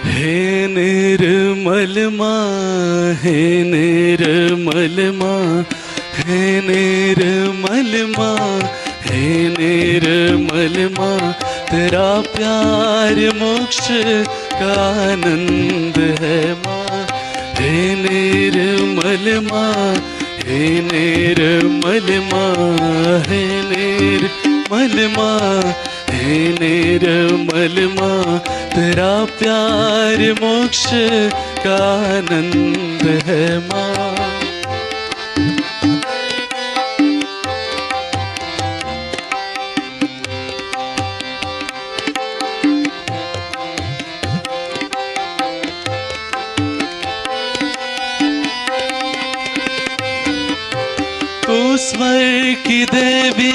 हे निर्मल माँ, हे निर्मल माँ, हे निर्मल माँ, हे निर्मल माँ, तेरा प्यार मोक्ष का आनंद है माँ। हे निर्मल माँ, हे निर्मल माँ, हे निर्मल माँ, हे निर्मल माँ, तेरा प्यार मोक्ष का आनंद है माँ। तू स्वर की देवी,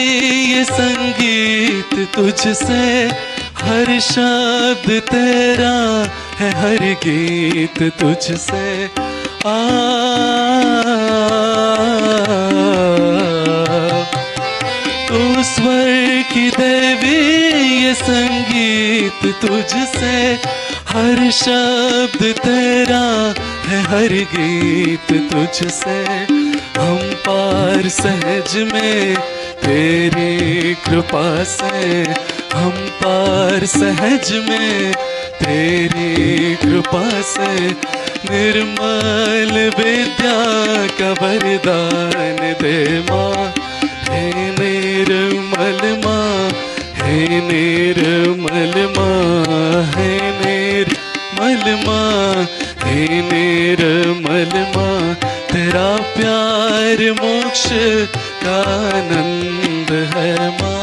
ये संगीत तुझसे, हर शब्द तेरा है, हर गीत तुझसे। आ तू स्वर की देवी, ये संगीत तुझसे, हर शब्द तेरा है, हर गीत तुझसे। हम पार सहज में तेरी कृपा से, हम पार सहज में तेरी कृपा से, निर्मल विद्या का वरदान दे माँ। हे निर्मल माँ, हे निर्मल माँ, हे निर्मल माँ, हे निर्मल माँ, तेरा प्यार मोक्ष का आनंद है माँ।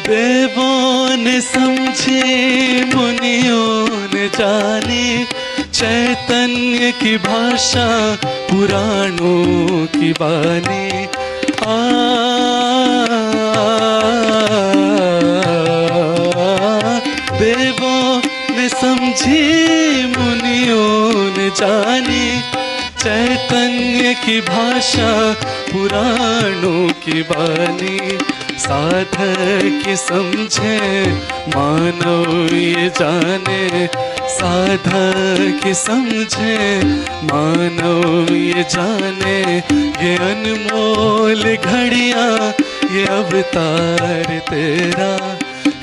देवों ने समझे, मुनियों ने जाने, चैतन्य की भाषा पुराणों की बानी। देवों ने समझी, मुनियों ने जानी, चैतन्य की भाषा पुराणों की बानी। साधक समझे, मानव ये जाने, साधक समझे, मानव ये जाने, ये अनमोल घड़ियां, ये अवतार तेरा।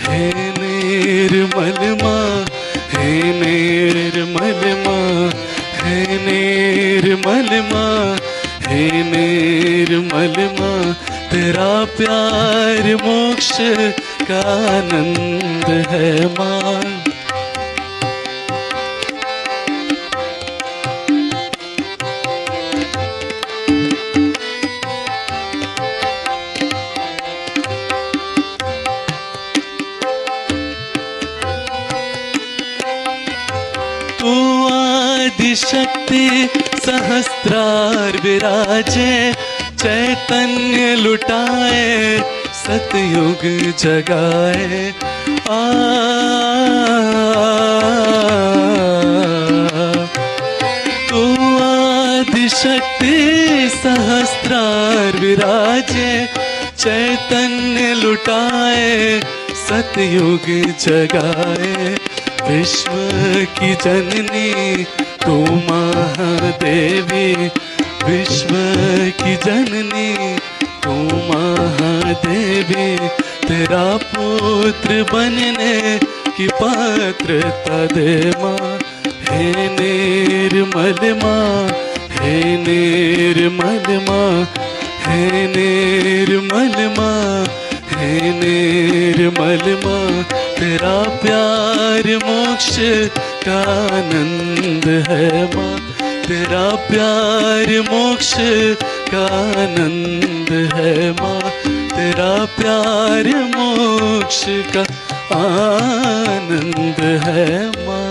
हे निर्मल माँ, हे निर्मल माँ, हे निर्मल माँ, हे निर्मल माँ, तेरा प्यार मोक्ष का आनंद है माँ। तू आदिशक्ति सहस्त्रार विराजे, चैतन्य लुटाए, सतयुग जगाए। तू आदिशक्ति सहस्त्रार विराजे, चैतन्य लुटाए, सतयुग जगाए। विश्व की जननी तू महादेवी, विश्व की जननी तू महादेवी, तेरा पुत्र बनने की पात्रता दे माँ। हे निर्मल माँ, हे निर्मल माँ, हे निर्मल माँ, हे निर्मल माँ, तेरा प्यार मोक्ष का आनंद है माँ। तेरा प्यार मोक्ष का आनंद है माँ। तेरा प्यार मोक्ष का आनंद है माँ।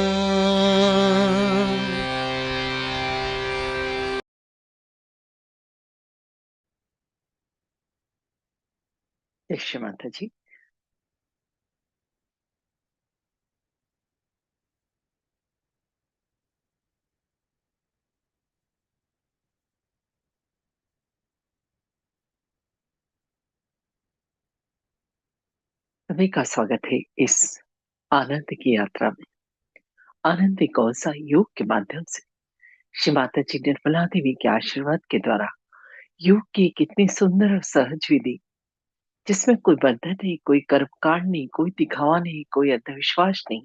यश माता जी। सभी का स्वागत है इस आनंद की यात्रा में। आनंद एक कौन सा योग के माध्यम से श्री माता जी निर्मला देवी के आशीर्वाद के द्वारा योग की एक इतनी सुंदर और सहज विधि, जिसमें कोई बंधन नहीं, कोई कर्मकांड नहीं, कोई दिखावा नहीं, कोई अंधविश्वास नहीं,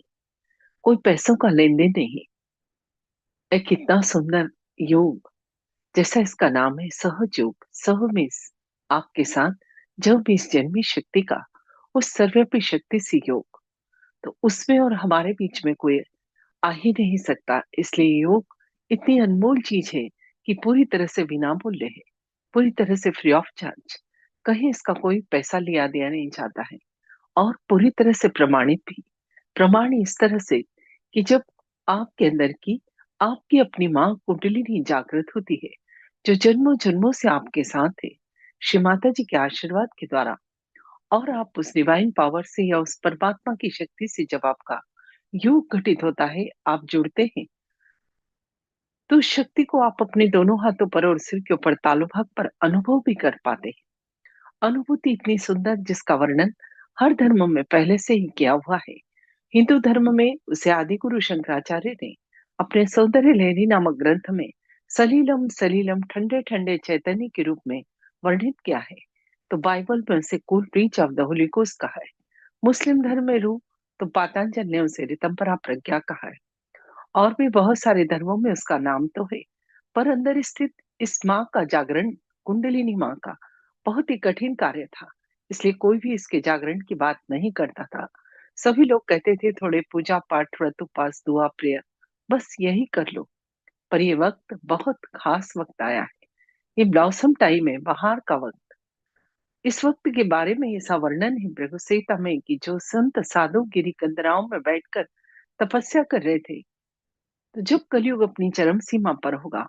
कोई पैसों का लेन देन नहीं। एक इतना सुंदर योग, जैसा इसका नाम है सहज योग। सह में आपके साथ, जब भी इस जन्मी शक्ति का, उस सर्वव्यापी शक्ति से योग, तो उसमें और हमारे बीच में कोई आ ही नहीं सकता। इसलिए योग इतनी अनमोल चीज है कि पूरी तरह से बिना मूल्य है, पूरी तरह से फ्री ऑफ चार्ज। कहीं इसका कोई पैसा लिया दिया नहीं जाता है, और पूरी तरह से प्रमाणित भी। प्रमाण इस तरह से कि जब आपके अंदर की, आपकी अपनी माँ कुंडलिनी जागृत होती है, जो जन्मों जन्मों से आपके साथ है, श्री माता जी के आशीर्वाद के द्वारा, और आप उस डिवाइन पावर से या उस परमात्मा की शक्ति से जब आपका योग घटित होता है, आप जुड़ते हैं, तो उस शक्ति को आप अपने दोनों हाथों पर और सिर के ऊपर तालु भाग पर अनुभव भी कर पाते हैं। अनुभूति इतनी सुंदर, जिसका वर्णन हर धर्म में पहले से ही किया हुआ है। हिंदू धर्म में उसे आदि गुरु शंकराचार्य ने अपने सौंदर्य लहरी नामक ग्रंथ में सलीलम सलीलम ठंडे ठंडे चैतन्य के रूप में वर्णित किया है। तो बाइबल में उसे cool breach of the Holi ghost कहा है। मुस्लिम धर्म में रू, तो पातंजल ने उसे ऋतंभरा प्रज्ञा कहा है। और भी बहुत सारे धर्मों में उसका नाम तो है, पर अंदर स्थित इस माँ का जागरण, कुंडलिनी माँ का बहुत ही कठिन कार्य था। इसलिए कोई भी इसके जागरण की बात नहीं करता था। सभी लोग कहते थे थोड़े पूजा पाठ, व्रत उपवास, दुआ प्रेयर, बस यही कर लो। पर ये वक्त बहुत खास वक्त आया है। ये ब्लॉसम टाइम है, बहार का वक्त। इस वक्त के बारे में ऐसा वर्णन है भृगु संहिता में कि जो संत साधु गिरी कंदराओं में बैठकर तपस्या कर रहे थे, तो जब कलयुग अपनी चरम सीमा पर होगा,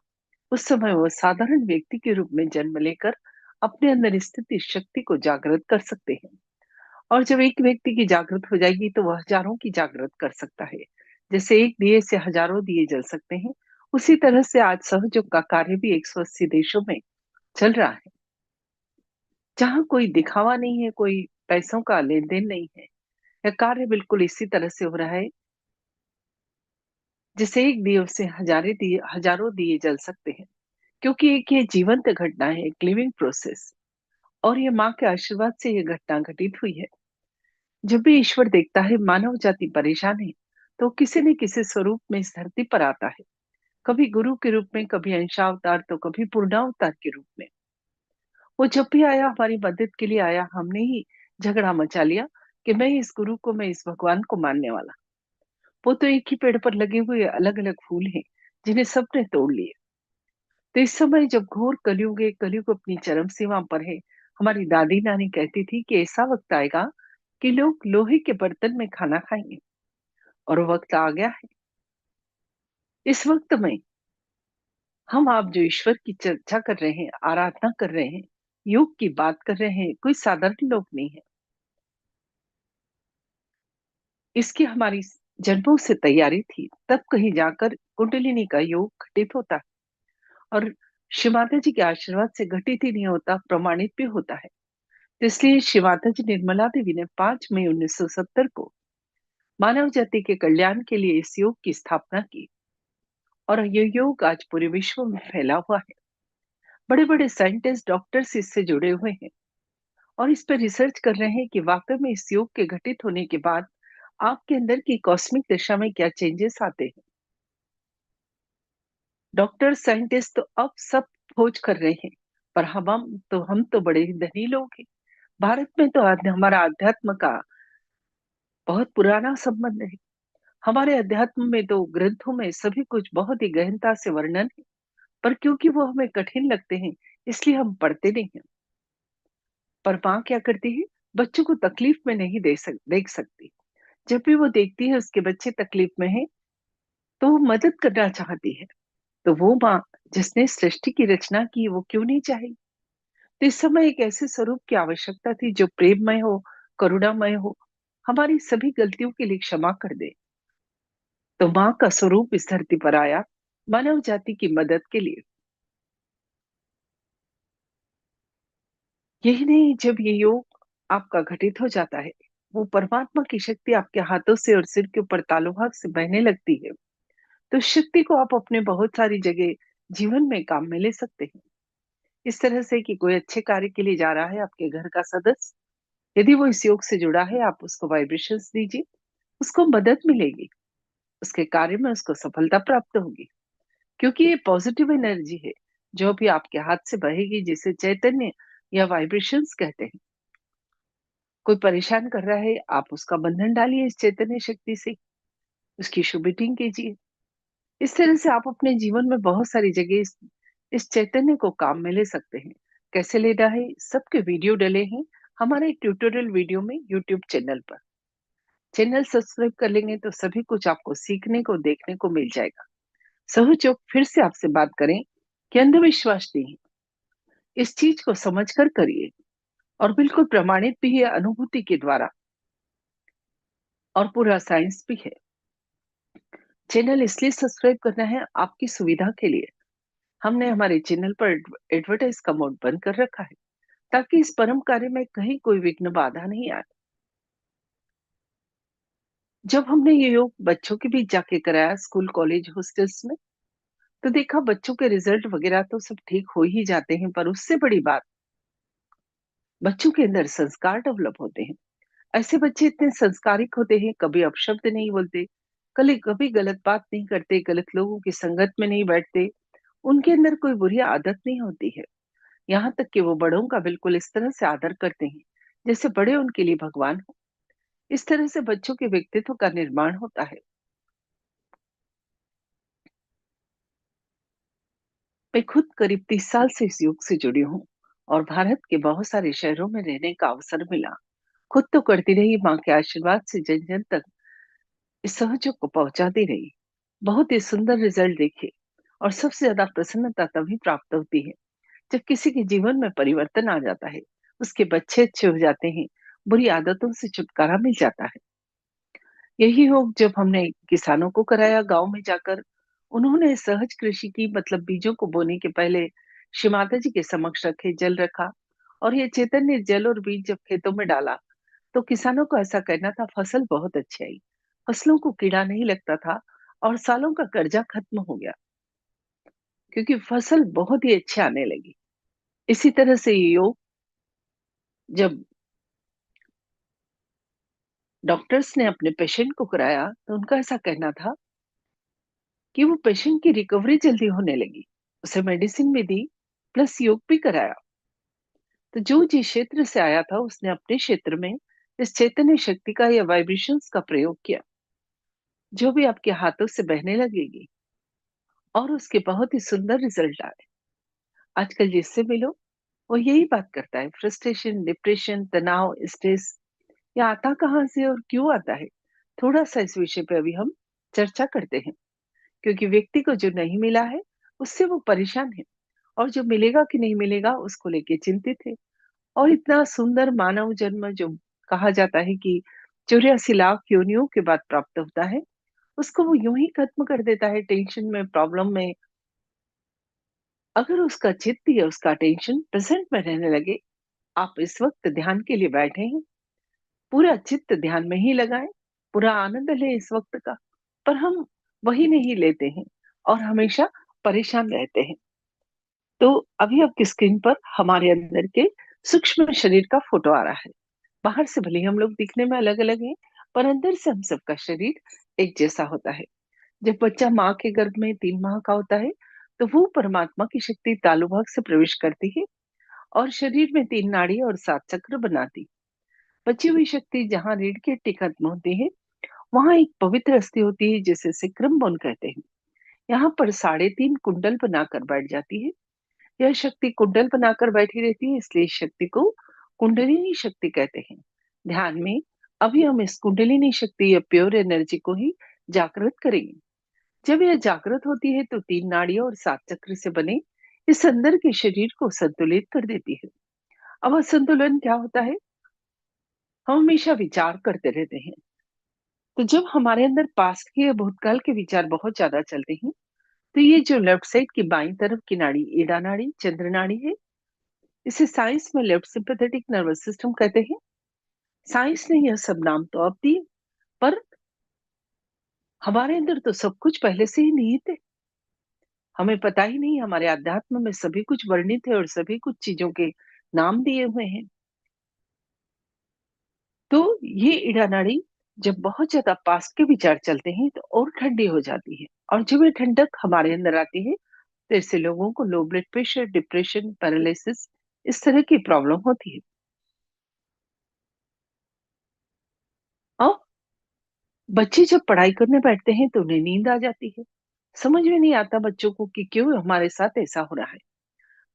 उस समय वो साधारण व्यक्ति के रूप में जन्म लेकर अपने अंदर स्थित इस शक्ति को जागृत कर सकते हैं। और जब एक व्यक्ति की जागृत हो जाएगी, तो वह हजारों की जागृत कर सकता है। जैसे एक दिए से हजारों दिए जल सकते हैं, उसी तरह से आज सहयोग का कार्य भी 180 देशों में चल रहा है, जहाँ कोई दिखावा नहीं है, कोई पैसों का लेन देन नहीं है। यह कार्य बिल्कुल इसी तरह से हो रहा है, जैसे एक दिए से हजारों दिए जल सकते हैं। क्योंकि एक ये जीवंत घटना है, एक लिविंग प्रोसेस, और ये माँ के आशीर्वाद से ये घटना घटित हुई है। जब भी ईश्वर देखता है मानव जाति परेशान है, तो किसी न किसी स्वरूप में इस धरती पर आता है। कभी गुरु के रूप में, कभी अंशावतार, तो कभी पूर्णावतार के रूप में। वो जब भी आया, हमारी मदद के लिए आया। हमने ही झगड़ा मचा लिया कि मैं इस गुरु को, मैं इस भगवान को मानने वाला। वो तो एक ही पेड़ पर लगे हुए अलग अलग फूल हैं, जिन्हें सबने तोड़ लिया। तो इस समय जब घोर कलयुग है, कलयुग अपनी चरम सीमा पर है, हमारी दादी नानी कहती थी कि ऐसा वक्त आएगा कि लोग लोहे के बर्तन में खाना खाएंगे। और वो वक्त आ गया है। इस वक्त में हम आप जो ईश्वर की चर्चा कर रहे हैं, आराधना कर रहे हैं, योग की बात कर रहे हैं, कोई साधारण लोग नहीं है। इसकी हमारी जन्मों से तैयारी थी, तब कहीं जाकर कुंडलिनी का योग घटित होता है। और शिव माता जी के आशीर्वाद से घटित ही नहीं होता, प्रमाणित भी होता है। तो इसलिए श्री माता जी निर्मला देवी ने 5 मई 1970 को मानव जाति के कल्याण के लिए इस योग की स्थापना की। और ये योग आज पूरे विश्व में फैला हुआ है। बड़े बड़े साइंटिस्ट, डॉक्टर्स इससे जुड़े हुए हैं, और इस पर रिसर्च कर रहे हैं कि वाकई में इस योग के घटित होने के बाद आपके अंदर की कॉस्मिक दशा में क्या चेंजेस आते हैं। डॉक्टर, साइंटिस्ट तो अब सब खोज कर रहे हैं, पर हम तो बड़े ही धनी लोग हैं। भारत में तो हमारा अध्यात्म का बहुत पुराना संबंध है। हमारे अध्यात्म में तो ग्रंथों में सभी कुछ बहुत ही गहनता से वर्णन है, पर क्योंकि वो हमें कठिन लगते हैं, इसलिए हम पढ़ते नहीं हैं। पर माँ क्या करती है, बच्चों को तकलीफ में नहीं देख सकती। जब भी वो देखती है उसके बच्चे तकलीफ में है, तो वो मदद करना चाहती है। तो वो माँ जिसने सृष्टि की रचना की, वो क्यों नहीं चाहेगी। तो इस समय एक ऐसे स्वरूप की आवश्यकता थी जो प्रेममय हो, करुणामय हो, हमारी सभी गलतियों के लिए क्षमा कर दे। तो माँ का स्वरूप इस धरती पर आया, मानव जाति की मदद के लिए। यही नहीं, जब ये योग आपका घटित हो जाता है, वो परमात्मा की शक्ति आपके हाथों से और सिर के ऊपर तालु भाग से बहने लगती है, तो इस शक्ति को आप अपने बहुत सारी जगह जीवन में काम में ले सकते हैं। इस तरह से कि कोई अच्छे कार्य के लिए जा रहा है आपके घर का सदस्य, यदि वो इस योग से जुड़ा है, आप उसको वाइब्रेशंस दीजिए, उसको मदद मिलेगी, उसके कार्य में उसको सफलता प्राप्त होगी। क्योंकि ये पॉजिटिव एनर्जी है, जो भी आपके हाथ से बहेगी, जिसे चैतन्य या वाइब्रेशंस कहते हैं। कोई परेशान कर रहा है, आप उसका बंधन डालिए इस चैतन्य शक्ति से, उसकी शुभिटिंग कीजिए। इस तरह से आप अपने जीवन में बहुत सारी जगह इस चैतन्य को काम में ले सकते हैं। कैसे लेना है, सबके वीडियो डले हैं हमारे ट्यूटोरियल वीडियो में यूट्यूब चैनल पर। चैनल सब्सक्राइब कर लेंगे तो सभी कुछ आपको सीखने को, देखने को मिल जाएगा। सहयोग फिर से आपसे बात करें कि अंधविश्वास नहीं, इस चीज को समझकर करिए, और बिल्कुल प्रमाणित भी है अनुभूति के द्वारा, और पूरा साइंस भी है। चैनल इसलिए सब्सक्राइब करना है आपकी सुविधा के लिए। हमने हमारे चैनल पर एडवर्टाइज का मोड बंद कर रखा है, ताकि इस परम कार्य में कहीं कोई विघ्न बाधा नहीं आए। जब हमने ये योग बच्चों के बीच जाके कराया, स्कूल कॉलेज हॉस्टल्स में, तो देखा बच्चों के रिजल्ट वगैरह तो सब ठीक हो ही जाते हैं, पर उससे बड़ी बात, बच्चों के अंदर संस्कार डेवलप होते हैं। ऐसे बच्चे इतने संस्कारिक होते हैं, कभी अपशब्द नहीं बोलते, कभी कभी गलत बात नहीं करते, गलत लोगों की संगत में नहीं बैठते, उनके अंदर कोई बुरी आदत नहीं होती है। यहाँ तक कि वो बड़ों का बिल्कुल इस तरह से आदर करते हैं जैसे बड़े उनके लिए भगवान हो। इस तरह से बच्चों के व्यक्तित्व का निर्माण होता है। मैं खुद करीब 30 साल से इस युग से जुड़ी हूँ, और भारत के बहुत सारे शहरों में रहने का अवसर मिला। खुद तो करती रही, माँ के आशीर्वाद से जन जन तक इस सहयोग को पहुंचाती रही। बहुत ही सुंदर रिजल्ट देखे, और सबसे ज्यादा प्रसन्नता तभी प्राप्त होती है जब किसी के जीवन में परिवर्तन आ जाता है, उसके बच्चे अच्छे हो जाते हैं, बुरी आदतों से छुटकारा मिल जाता है। यही हो जब हमने किसानों को कराया गांव में जाकर, उन्होंने सहज कृषि की, मतलब बीजों को बोने के पहले श्री माता जी के समक्ष रखे, जल रखा, और ये चैतन्य जल और बीज जब खेतों में डाला, तो किसानों को ऐसा कहना था, फसल बहुत अच्छी आई, फसलों को कीड़ा नहीं लगता था, और सालों का कर्जा खत्म हो गया, क्योंकि फसल बहुत ही अच्छी आने लगी। इसी तरह से ये योग, जब डॉक्टर्स ने अपने पेशेंट को कराया, तो उनका ऐसा कहना था कि वो पेशेंट की रिकवरी जल्दी होने लगी। उसे मेडिसिन भी दी, प्लस योग भी कराया। तो जो जिस क्षेत्र से आया था, उसने अपने क्षेत्र में इस चैतन्य शक्ति का या वाइब्रेशंस का प्रयोग किया, जो भी आपके हाथों से बहने लगेगी, और उसके बहुत ही सुंदर रिजल्ट आए। आजकल जिससे मिलो, वो यही बात करता है, फ्रस्ट्रेशन, डिप्रेशन, तनाव, स्ट्रेस, ये आता कहाँ से और क्यों आता है। थोड़ा सा इस विषय पे अभी हम चर्चा करते हैं, क्योंकि व्यक्ति को जो नहीं मिला है, उससे वो परेशान है, और जो मिलेगा कि नहीं मिलेगा, उसको लेके चिंतित है। और इतना सुंदर मानव जन्म, जो कहा जाता है कि 84 लाख योनियों के बाद प्राप्त होता है, उसको वो यूं ही खत्म कर देता है टेंशन में, प्रॉब्लम में। अगर उसका चित्त या उसका टेंशन प्रेजेंट में रहने लगे, आप इस वक्त ध्यान के लिए बैठे हैं, पूरा चित्त ध्यान में ही लगाएं, पूरा आनंद लें इस वक्त का। पर हम वही नहीं लेते हैं, और हमेशा परेशान रहते हैं। तो अभी आपकी स्क्रीन पर हमारे अंदर के सूक्ष्म शरीर का फोटो आ रहा है। बाहर से भले ही हम लोग दिखने में अलग अलग हैं, पर अंदर से हम सबका शरीर एक जैसा होता है। जब बच्चा माँ के गर्भ में 3 माह का होता है, तो वो परमात्मा की शक्ति तालु भाग से प्रवेश करती है, और शरीर में 3 नाड़ी और 7 चक्र बनाती। बची हुई शक्ति जहाँ रीढ़ की हड्डी खत्म होती है, वहां एक पवित्र अस्थि होती है, जिसे सिक्रम बोन कहते हैं। यहाँ पर 3.5 कुंडल बनाकर बैठ जाती है। यह शक्ति कुंडल बनाकर बैठी रहती है, इसलिए इस शक्ति को कुंडलिनी शक्ति कहते हैं। ध्यान में अभी हम इस कुंडलिनी शक्ति या प्योर एनर्जी को ही जागृत करेंगे। जब यह जागृत होती है, तो 3 नाड़ियों और 7 चक्र से बने इस अंदर के शरीर को संतुलित कर देती है। अब असंतुलन क्या होता है, हम हमेशा विचार करते रहते हैं। तो जब हमारे अंदर पास्ट के या भूतकाल के विचार बहुत ज्यादा चलते हैं, तो ये जो लेफ्ट साइड की बाईं तरफ की नाड़ी, ईड़ा नाड़ी, चंद्र नाड़ी है, इसे साइंस में लेफ्ट सिंपैथेटिक नर्वस सिस्टम कहते हैं। साइंस ने यह सब नाम तो अब दिए, पर हमारे अंदर तो सब कुछ पहले से ही निहित है। हमें पता ही नहीं, हमारे अध्यात्म में सभी कुछ वर्णित है और सभी कुछ चीजों के नाम दिए हुए हैं। तो ये ईड़ा नाड़ी जब बहुत ज्यादा पास्ट के विचार चलते हैं तो और ठंडी हो जाती है, और जब ये ठंडक हमारे अंदर आती है तो इससे लोगों को low blood pressure, depression, paralysis, इस तरह की प्रॉब्लम होती है। और बच्चे जब पढ़ाई करने बैठते हैं तो उन्हें नींद आ जाती है। समझ में नहीं आता बच्चों को कि क्यों हमारे साथ ऐसा हो रहा है,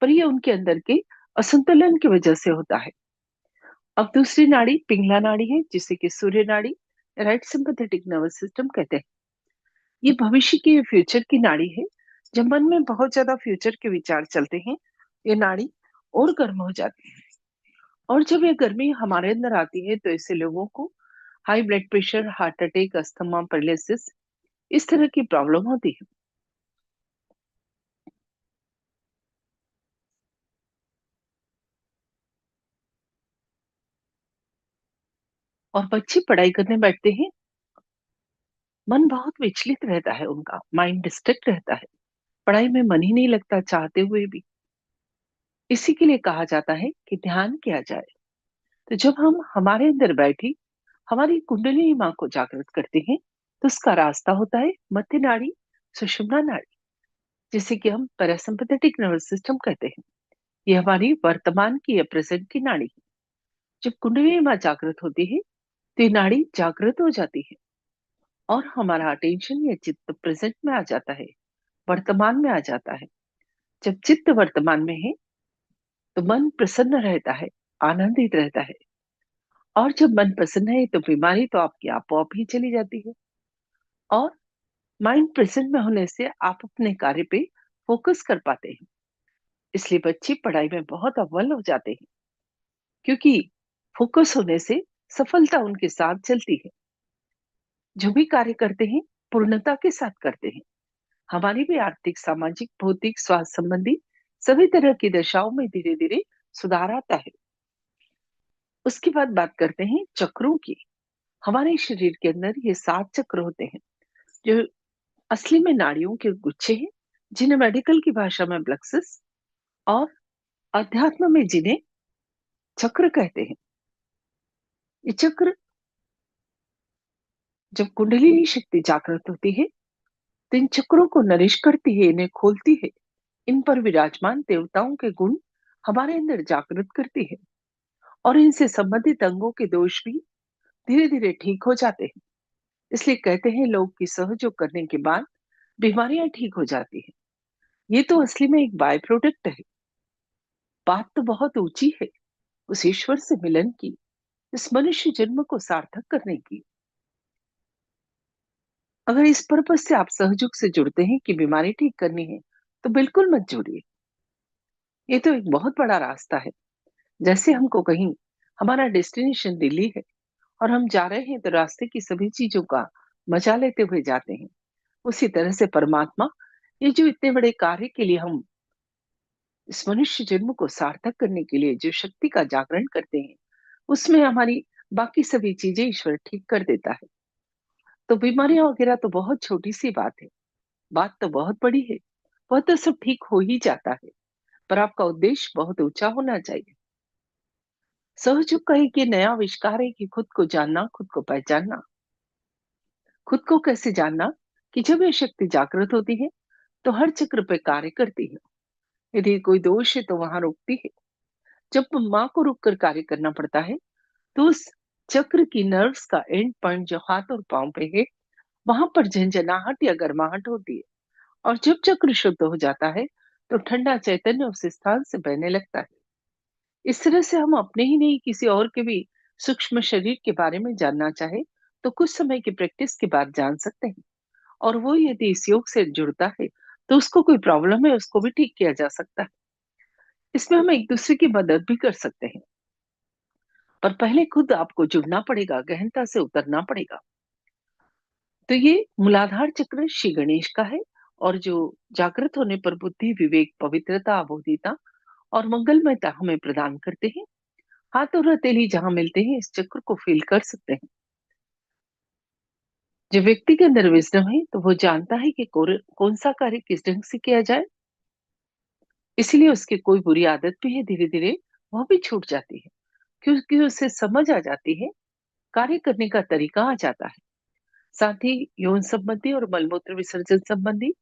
पर ये उनके अंदर के असंतुलन की वजह से होता है। अब दूसरी नाड़ी पिंगला नाड़ी है, जिसे कि सूर्य नाड़ी, राइट सिंपैथेटिक नर्वस सिस्टम कहते हैं। ये भविष्य की, फ्यूचर की नाड़ी है। जब मन में बहुत ज्यादा फ्यूचर के विचार चलते हैं, ये नाड़ी और गर्म हो जाती है। और जब ये गर्मी हमारे अंदर आती है तो इससे लोगों को high blood pressure, heart attack, asthma, paralysis, इस तरह की प्रॉब्लम होती है। और बच्चे पढ़ाई करने बैठते हैं, मन बहुत विचलित रहता है, उनका माइंड डिस्ट्रैक्ट रहता है, पढ़ाई में मन ही नहीं लगता चाहते हुए भी। इसी के लिए कहा जाता है कि ध्यान किया जाए। तो जब हम हमारे अंदर बैठी हमारी कुंडलिनी माँ को जागृत करते हैं तो उसका रास्ता होता है मध्य नाड़ी, सुषुम्ना नाड़ी, जिसे कि हम पैरासिम्पथेटिक नर्वस सिस्टम कहते हैं। ये हमारी वर्तमान की या प्रेजेंट की नाड़ी है। जब कुंडलिनी माँ जागृत होती है तो ये नाड़ी जागृत हो जाती है और हमारा अटेंशन या चित्त प्रेजेंट में आ जाता है, वर्तमान में आ जाता है। जब चित्त वर्तमान में है तो मन प्रसन्न रहता है, आनंदित रहता है। और जब मन प्रसन्न है तो बीमारी तो आपकी आपो आप ही चली जाती है। और माइंड प्रेजेंट में होने से आप अपने कार्य पे फोकस कर पाते हैं। इसलिए बच्चे पढ़ाई में बहुत अव्वल हो जाते हैं, क्योंकि फोकस होने से सफलता उनके साथ चलती है। जो भी कार्य करते हैं पूर्णता के साथ करते हैं। हमारी भी आर्थिक, सामाजिक, भौतिक, स्वास्थ्य संबंधी सभी तरह की दशाओं में धीरे धीरे सुधार आता है। उसके बाद बात करते हैं चक्रों की। हमारे शरीर के अंदर ये 7 चक्र होते हैं, जो असली में नाड़ियों के गुच्छे हैं, जिन्हें मेडिकल की भाषा में प्लेक्सस और अध्यात्म में जिन्हें चक्र कहते हैं। ये चक्र जब कुंडलिनी शक्ति जागृत होती है तो इन चक्रों को नरिश करती है, इन्हें खोलती है। इन पर विराजमान देवताओं के गुण हमारे अंदर जागृत करती है और इनसे संबंधित अंगों के दोष भी धीरे धीरे ठीक हो जाते हैं। इसलिए कहते हैं लोग कि सहयोग करने के बाद बीमारियां ठीक हो जाती है। ये तो असली में एक बाय प्रोडक्ट है। बात तो बहुत ऊंची है उस ईश्वर से मिलन की, इस मनुष्य जन्म को सार्थक करने की। अगर इस पर्पज से आप सहयोग से जुड़ते हैं कि बीमारी ठीक करनी है तो बिल्कुल मत जुड़िए। ये तो एक बहुत बड़ा रास्ता है। जैसे हमको कहीं हमारा डेस्टिनेशन दिल्ली है और हम जा रहे हैं तो रास्ते की सभी चीजों का मजा लेते हुए जाते हैं, उसी तरह से परमात्मा, ये जो इतने बड़े कार्य के लिए हम इस मनुष्य जन्म को सार्थक करने के लिए जो शक्ति का जागरण करते हैं, उसमें हमारी बाकी सभी चीजें ईश्वर ठीक कर देता है। तो बीमारियां वगैरह तो बहुत छोटी सी बात तो बहुत बड़ी है। वह तो सब ठीक हो ही जाता है, पर आपका उद्देश्य बहुत ऊंचा होना चाहिए। सहयोग का एक ये नया आविष्कार है कि खुद को जानना, खुद को पहचानना। खुद को कैसे जानना? कि जब ये शक्ति जागृत होती है तो हर चक्र पे कार्य करती है। यदि कोई दोष है तो वहां रोकती है। जब माँ को रुक कर कार्य करना पड़ता है तो उस चक्र की नर्व्स का एंड पॉइंट जो हाथ और पांव पे है, वहां पर झंझनाहट या गर्माहट होती है। और जब चक्र शुद्ध हो जाता है तो ठंडा चैतन्य उस स्थान से बहने लगता है। इस तरह से हम अपने ही नहीं, किसी और के भी सूक्ष्म शरीर के बारे में जानना चाहे तो कुछ समय की प्रैक्टिस के बाद जान सकते हैं। और वो यदि इस योग से जुड़ता है तो उसको कोई प्रॉब्लम है उसको भी ठीक किया जा सकता है। इसमें हम एक दूसरे की मदद भी कर सकते हैं, पर पहले खुद आपको जुड़ना पड़ेगा, गहनता से उतरना पड़ेगा। तो ये मूलाधार चक्र श्री गणेश का है, और जो जागृत होने पर बुद्धि, विवेक, पवित्रता, अबोधिता और मंगलमयता हमें प्रदान करते हैं। हाथ और हथेली जहां मिलते हैं इस चक्र को फील कर सकते हैं। जब व्यक्ति के अंदर विजडम है तो वो जानता है कि कौन सा कार्य किस ढंग से किया जाए, इसीलिए उसकी कोई बुरी आदत भी है, धीरे धीरे वह भी छूट जाती है, क्योंकि उसे समझ आ जाती है, कार्य करने का तरीका आ जाता है। साथ ही यौन संबंधी और मलमूत्र विसर्जन संबंधी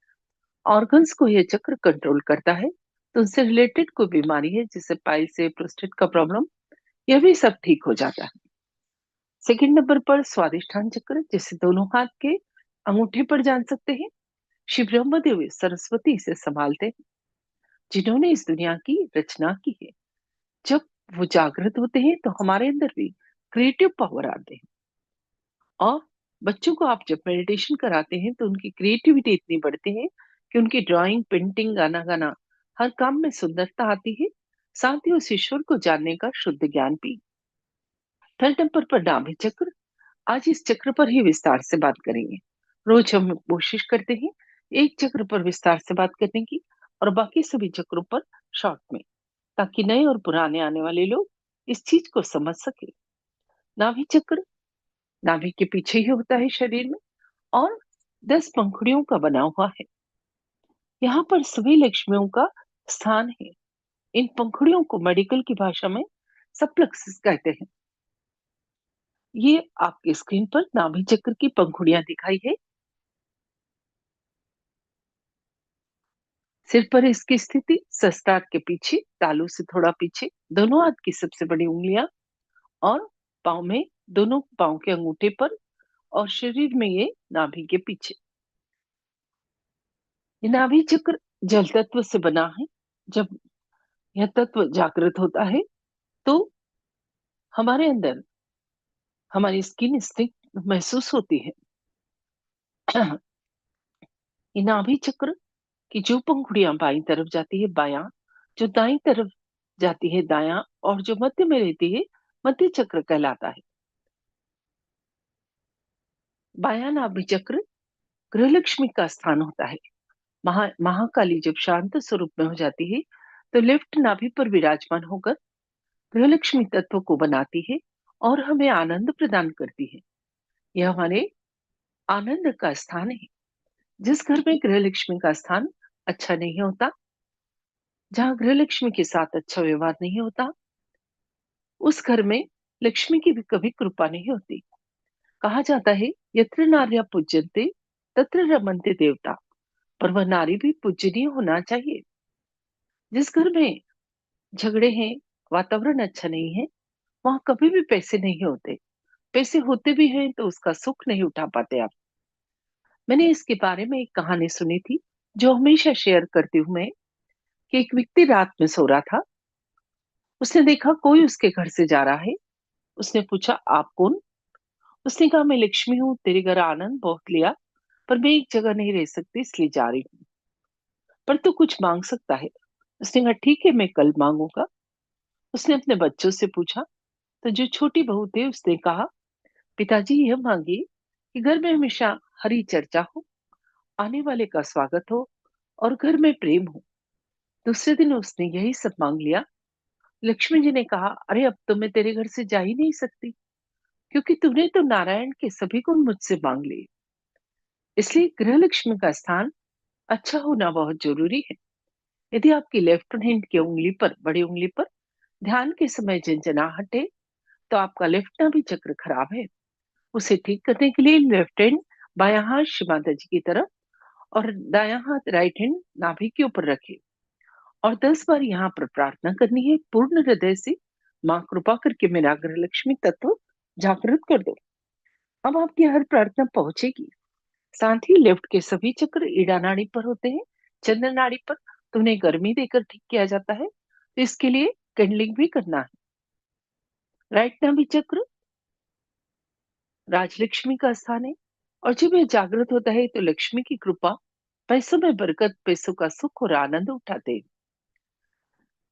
ऑर्गन्स को यह चक्र कंट्रोल करता है। तो उनसे रिलेटेड कोई बीमारी है जैसे पाइल्स से प्रोस्टेट का प्रॉब्लम, यह भी सब ठीक हो जाता है। सेकंड नंबर पर स्वादिष्ठान चक्र, जिसे दोनों हाथ के अंगूठे पर जान सकते हैं। श्री ब्रह्मदेव सरस्वती इसे संभालते हैं, जिन्होंने इस दुनिया की रचना की है। जब वो जागृत होते हैं तो हमारे अंदर भी क्रिएटिव पावर आते हैं। और बच्चों को आप जब मेडिटेशन कराते हैं तो उनकी क्रिएटिविटी इतनी बढ़ती है कि उनकी ड्राइंग, पेंटिंग, गाना गाना, हर काम में सुंदरता आती है। साथ ही उस ईश्वर को जानने का शुद्ध ज्ञान भी। थर्ड नंबर पर नाभि चक्र। आज इस चक्र पर ही विस्तार से बात करेंगे। रोज हम कोशिश करते हैं एक चक्र पर विस्तार से बात करने की, और बाकी सभी चक्रों पर शॉर्ट में, ताकि नए और पुराने आने वाले लोग इस चीज को समझ सके। नाभि चक्र नाभि के पीछे ही होता है शरीर में, और 10 पंखुड़ियों का बना हुआ है। यहाँ पर सभी लक्ष्मियों का स्थान है। इन पंखुड़ियों को मेडिकल की भाषा में सप्लक्सेस कहते हैं। ये आपके स्क्रीन पर नाभि चक्र की पंखुड़ियां दिखाई है। सिर पर इसकी स्थिति सहस्त्रार के पीछे, तालू से थोड़ा पीछे, दोनों हाथ की सबसे बड़ी उंगलियां, और पाँव में दोनों पाँव के अंगूठे पर, और शरीर में ये नाभि के पीछे। ये नाभि चक्र जल तत्व से बना है। जब यह तत्व जागृत होता है तो हमारे अंदर हमारी स्किन स्टिक महसूस होती है। ये नाभि चक्र की जो पंखुड़ियां बाईं तरफ जाती है बायां, जो दाईं तरफ जाती है दायां, और जो मध्य में रहती है मध्य चक्र कहलाता है। बायां नाभि चक्र गृहलक्ष्मी का स्थान होता है। महाकाली जब शांत स्वरूप में हो जाती है तो लेफ्ट नाभि पर विराजमान होकर गृहलक्ष्मी तत्व को बनाती है और हमें आनंद प्रदान करती है। यह हमारे आनंद का स्थान है। जिस घर में गृहलक्ष्मी का स्थान अच्छा नहीं होता, जहाँ गृहलक्ष्मी के साथ अच्छा व्यवहार नहीं होता, उस घर में लक्ष्मी की भी कभी कृपा नहीं होती। कहा जाता है, यत्र नार्या पूज्यन्ते तत्र रमन्ते देवता। पर वह नारी भी पूजनीय होना चाहिए। जिस घर में झगड़े हैं, वातावरण अच्छा नहीं है, वहां कभी भी पैसे नहीं होते। पैसे होते भी हैं तो उसका सुख नहीं उठा पाते आप। मैंने इसके बारे में एक कहानी सुनी थी, जो हमेशा शेयर करती हूँ मैं, कि एक व्यक्ति रात में सो रहा था। उसने देखा कोई उसके घर से जा रहा है। उसने पूछा, आप कौन? उसने कहा, मैं लक्ष्मी हूँ, तेरे घर आनंद बहुत लिया, पर मैं एक जगह नहीं रह सकती इसलिए जा रही हूँ। पर तू कुछ मांग सकता है। उसने कहा, ठीक है, मैं कल मांगूंगा। उसने अपने बच्चों से पूछा, तो जो छोटी बहू थे उसने कहा, पिताजी यह मांगिए कि घर में हमेशा हरी चर्चा हो, आने वाले का स्वागत हो, और घर में प्रेम हो। दूसरे दिन उसने यही सब मांग लिया। लक्ष्मी जी ने कहा, अरे अब तो मैं तेरे घर से जा ही नहीं सकती, क्योंकि तूने तो नारायण के सभी गुण मुझसे मांग लिए। इसलिए गृह लक्ष्मी का स्थान अच्छा होना बहुत जरूरी है। यदि आपकी लेफ्ट हैंड की उंगली पर, बड़ी उंगली पर ध्यान के समय झंझनाहट है, तो आपका लेफ्ट नाभि चक्र खराब है। उसे ठीक करने के लिए लेफ्ट हैंड बायां हाथ श्री माता जी की तरफ, और दायां हाथ राइट हैंड नाभि के ऊपर रखे, और 10 बार यहाँ पर प्रार्थना करनी है पूर्ण हृदय से, माँ कृपा करके मेरा गृह लक्ष्मी तत्व जागृत कर दो। अब आपकी हर प्रार्थना पहुंचेगी। साथ ही लेफ्ट के सभी चक्र ईड़ा नाड़ी पर होते हैं, चंद्र नाड़ी पर, तो उन्हें गर्मी देकर ठीक किया जाता है। तो इसके लिए कैंडलिंग भी करना है। राइट नाभि चक्र राजलक्ष्मी का स्थान है, और जब यह जागृत होता है तो लक्ष्मी की कृपा, पैसों में बरकत, पैसों का सुख और आनंद उठाते हैं।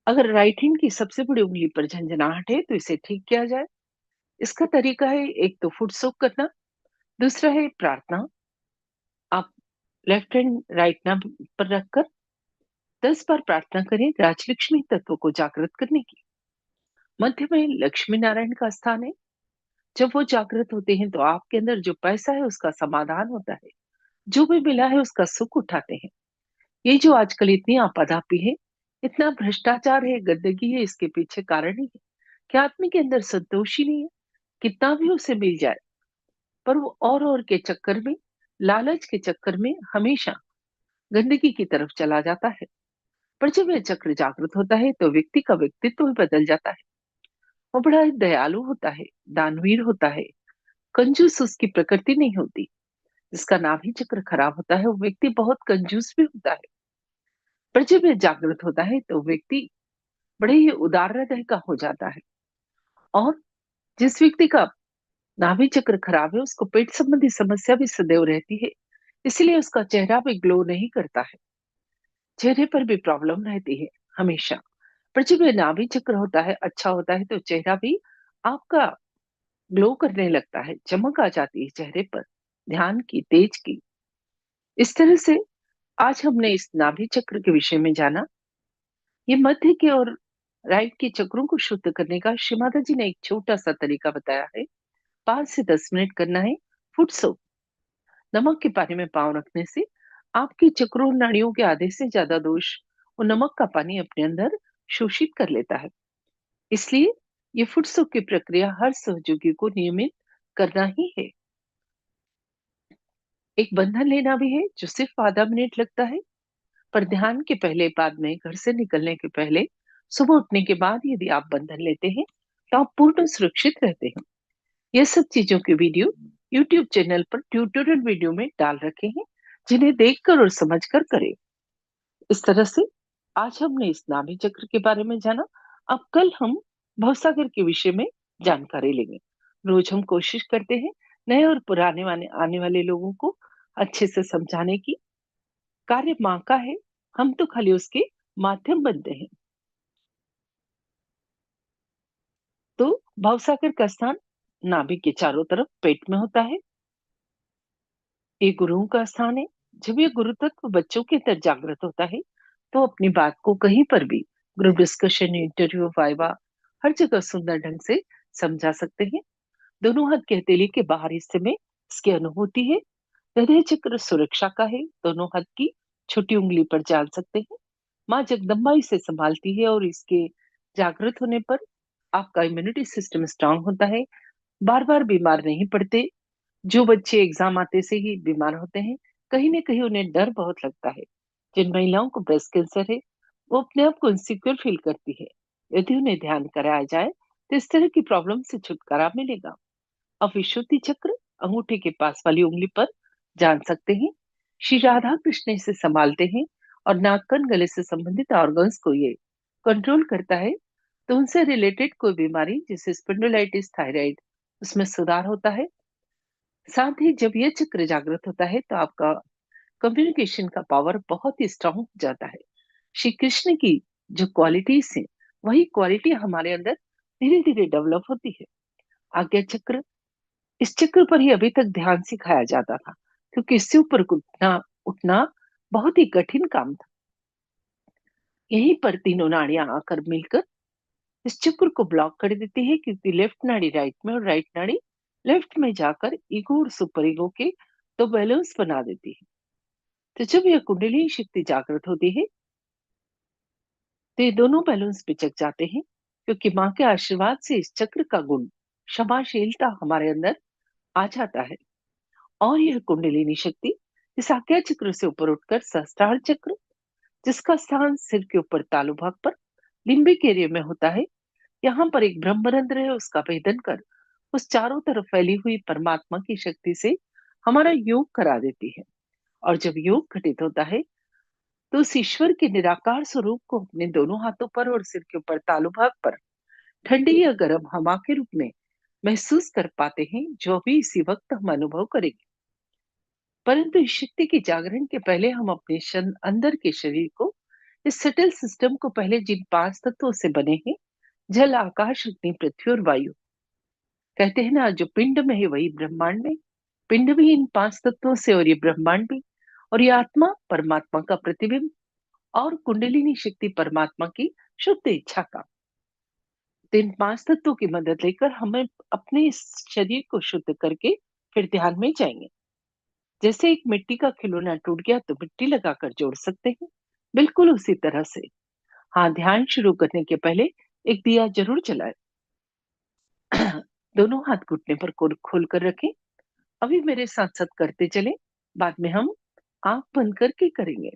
अगर राइट हैंड की सबसे बड़ी उंगली पर झंझनाहट है तो इसे ठीक किया जाए। इसका तरीका है, एक तो फुट सोक करना, दूसरा है प्रार्थना। आप लेफ्ट हैंड राइट नाभ पर रखकर 10 बार प्रार्थना करें राजलक्ष्मी तत्व को जागृत करने की। मध्य में लक्ष्मी नारायण का स्थान है। जब वो जागृत होते हैं तो आपके अंदर जो पैसा है उसका समाधान होता है, जो भी मिला है उसका सुख उठाते हैं। ये जो आजकल इतनी आपाधापी है, इतना भ्रष्टाचार है, गंदगी है, इसके पीछे कारण ही है कि आदमी के अंदर संतोष ही नहीं है। कितना भी उसे मिल जाए, पर वो और के चक्कर में, लालच के चक्कर में हमेशा गंदगी की तरफ चला जाता है। पर जब यह चक्र जागृत होता है तो व्यक्ति का व्यक्तित्व भी बदल जाता है। वो बड़ा ही दयालु होता है, दानवीर होता है, कंजूस उसकी प्रकृति नहीं होती। जिसका नाभि चक्र खराब होता है वो व्यक्ति बहुत कंजूस भी होता है। पर जब यह जागृत होता है तो व्यक्ति बड़े ही उदार हृदय का हो जाता है। और जिस व्यक्ति का नाभि चक्र खराब है उसको पेट संबंधी समस्या भी सदैव रहती है, इसलिए उसका चेहरा भी ग्लो नहीं करता है, चेहरे पर भी प्रॉब्लम रहती है हमेशा। पर जब ये नाभि चक्र होता है, अच्छा होता है, तो चेहरा भी आपका ग्लो करने लगता है, चमक आ जाती है चेहरे पर, ध्यान की, तेज की। इस तरह से आज हमने इस नाभि चक्र के विषय में जाना। ये मध्य के और राइट के चक्रों को शुद्ध करने का श्री माता जी ने एक छोटा सा तरीका बताया है। 5 से 10 मिनट करना है फुट सोप। नमक के पानी में पाँव रखने से आपके चक्रों नाड़ियों के आधे से ज्यादा दोष वो नमक का पानी अपने अंदर शोषित कर लेता है। इसलिए ये फुट सोप की प्रक्रिया हर सहयोगी को नियमित करना ही है। एक बंधन लेना भी है जो सिर्फ आधा मिनट लगता है। पर ध्यान के पहले, बाद में, घर से निकलने के पहले, सुबह उठने के बाद यदि आप बंधन लेते हैं तो आप पूर्ण सुरक्षित रहते हैं। ये सब चीजों के वीडियो यूट्यूब चैनल पर ट्यूटोरियल वीडियो में डाल रखे हैं, जिन्हें देखकर और समझकर करें। इस तरह से आज हमने इस नाभि चक्र के बारे में जाना। अब कल हम भवसागर के विषय में जानकारी लेंगे। रोज हम कोशिश करते हैं नए और पुराने आने वाले लोगों को अच्छे से समझाने की। कार्य माँ का है, हम तो खाली उसके माध्यम बनते हैं। तो भवसागर का स्थान नाभि के चारों तरफ पेट में होता है। ये गुरुओं का स्थान है। जब ये गुरु तत्व बच्चों के अंदर जागृत होता है तो अपनी बात को कहीं पर भी, ग्रुप डिस्कशन, इंटरव्यू, वाइवा, हर जगह सुंदर ढंग से समझा सकते हैं। दोनों हाथ के हथेली के बाहर हिस्से में इसकी अनुभूति है। हृदय चक्र सुरक्षा का है, दोनों हाथ की छोटी उंगली पर जान सकते हैं। माँ जगदम्बा इसे संभालती है और इसके जागृत होने पर आपका इम्यूनिटी सिस्टम स्ट्रांग होता है, बार बार बीमार नहीं पड़ते। जो बच्चे एग्जाम आते से ही बीमार होते हैं, कहीं ना कहीं उन्हें डर बहुत लगता है। जिन महिलाओं को ब्रेस्ट कैंसर है वो अपने आप को इनसिक्योर फील करती है। यदि उन्हें ध्यान कराया जाए तो इस तरह की प्रॉब्लम से छुटकारा मिलेगा। अब विशुद्धि चक्र अंगूठे के पास वाली उंगली पर जान सकते हैं। श्री राधा कृष्ण इसे संभालते हैं और नाक, कान, गले से संबंधित ऑर्गन्स को ये कंट्रोल करता है। तो उनसे रिलेटेड कोई बीमारी जैसे स्पिंडोलाइटिस, थायराइड, उसमें सुधार होता है। साथ ही जब ये चक्र जागृत होता है तो आपका कम्युनिकेशन का पावर बहुत ही स्ट्रांग हो जाता है। श्री कृष्ण की जो क्वालिटीज है वही क्वालिटी हमारे अंदर धीरे धीरे डेवलप होती है। आज्ञा चक्र, इस चक्र पर ही अभी तक ध्यान सिखाया जाता था, क्योंकि इससे ऊपर उठना उठना बहुत ही कठिन काम था। यहीं पर तीनों नाड़ियां आकर मिलकर इस चक्र को ब्लॉक कर देती है, क्योंकि लेफ्ट नाड़ी राइट में और राइट नाड़ी लेफ्ट में जाकर ईगो और सुपर ईगो के तो बैलेंस बना देती है। तो जब यह कुंडली शक्ति जागृत होती है तो ये दोनों बैलेंस पिचक जाते हैं, क्योंकि माँ के आशीर्वाद से इस चक्र का गुण क्षमाशीलता हमारे अंदर आ जाता है। और यह कुंडलिनी शक्ति इस आज्ञा चक्र से ऊपर उठकर सहस्त्रार चक्र, जिसका स्थान सिर के ऊपर तालु भाग पर लिम्बिक एरिया में होता है, यहाँ पर एक ब्रह्मरंध्र है, उसका भेदन कर उस चारों तरफ फैली हुई परमात्मा की शक्ति से हमारा योग करा देती है। और जब योग घटित होता है तो उस ईश्वर के निराकार स्वरूप को अपने दोनों हाथों पर और सिर के ऊपर तालु भाग पर ठंडी या गर्म हवा के रूप में महसूस कर पाते हैं, जो भी इसी वक्त हम अनुभव करेंगे। परंतु इस शक्ति के जागरण के पहले हम अपने अंदर के शरीर को, इस सटल सिस्टम को, पहले जिन 5 तत्वों से बने हैं, जल, आकाश, अग्नि, पृथ्वी और वायु, कहते हैं ना, जो पिंड में है वही ब्रह्मांड में। पिंड भी इन 5 तत्वों से और ये ब्रह्मांड भी। और ये आत्मा परमात्मा का प्रतिबिंब और कुंडलिनी शक्ति परमात्मा की शुद्ध इच्छा का। तो इन 5 तत्वों की मदद लेकर हमें अपने इस शरीर को शुद्ध करके फिर ध्यान में जाएँगे। जैसे एक मिट्टी का खिलौना टूट गया तो मिट्टी लगाकर जोड़ सकते हैं, बिल्कुल उसी तरह से। हाँ, ध्यान शुरू करने के पहले एक दिया ज़रूर जलाएँ। दोनों हाथ घुटने पर खोल कर रखें। अभी मेरे साथ-साथ करते चलें, बाद में हम आँख बंद करके करेंगे।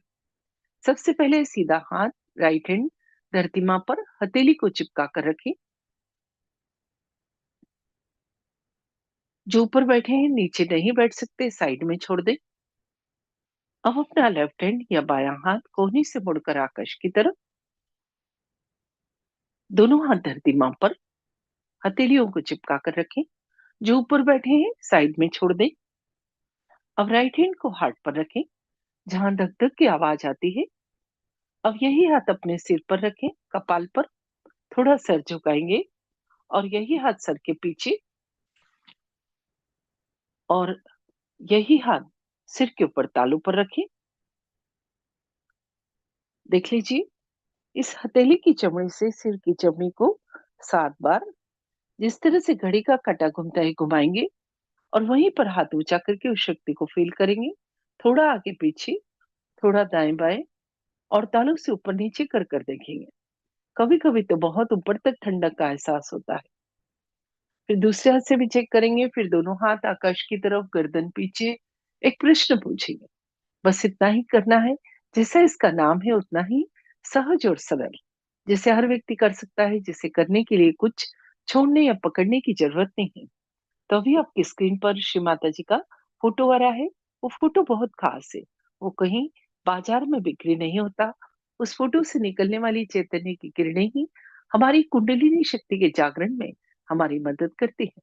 सबसे पहले सीधा हाथ राइट हैंड धरती माँ पर हथेली को चिपका कर रखें। जो ऊपर बैठे हैं नीचे नहीं बैठ सकते, साइड में छोड़ दें। अब अपना लेफ्ट हैंड या बायां हाथ कोहनी से मुड़कर आकाश की तरफ, दोनों हाथ धरती माँ पर हथेलियों को चिपका कर रखें। जो ऊपर बैठे हैं साइड में छोड़ दें। अब राइट हैंड को हार्ट पर रखें, जहां धक धक की आवाज आती है। अब यही हाथ अपने सिर पर रखें, कपाल पर थोड़ा सर झुकाएंगे और यही हाथ सर के पीछे और यही हाथ सिर के ऊपर तालू पर रखें। देख लीजिए, इस हथेली की चमड़ी से सिर की चमड़ी को 7 बार जिस तरह से घड़ी का काटा घूमता है घुमाएंगे और वहीं पर हाथ ऊंचा करके उस शक्ति को फील करेंगे। थोड़ा आगे पीछे, थोड़ा दाएं बाएं और तालू से ऊपर नीचे कर कर देखेंगे। कभी कभी तो बहुत ऊपर तक ठंडक का एहसास होता है। फिर दूसरे हाथ से भी चेक करेंगे, फिर दोनों हाथ आकाश की तरफ, गर्दन पीछे। एक प्रश्न पूछेंगे, बस इतना ही करना है। जैसा इसका नाम है उतना ही सहज और सरल, जिसे हर व्यक्ति कर सकता है, जिसे करने के लिए कुछ छोड़ने या पकड़ने की जरूरत नहीं है। तो अभी आपकी स्क्रीन पर श्री माता जी का फोटो आ रहा है। वो फोटो बहुत खास है। वो कहीं बाजार में बिक्री नहीं होता। उस फोटो से निकलने वाली चैतन्य की किरणें ही हमारी कुंडलिनी शक्ति के जागरण में हमारी मदद करती है।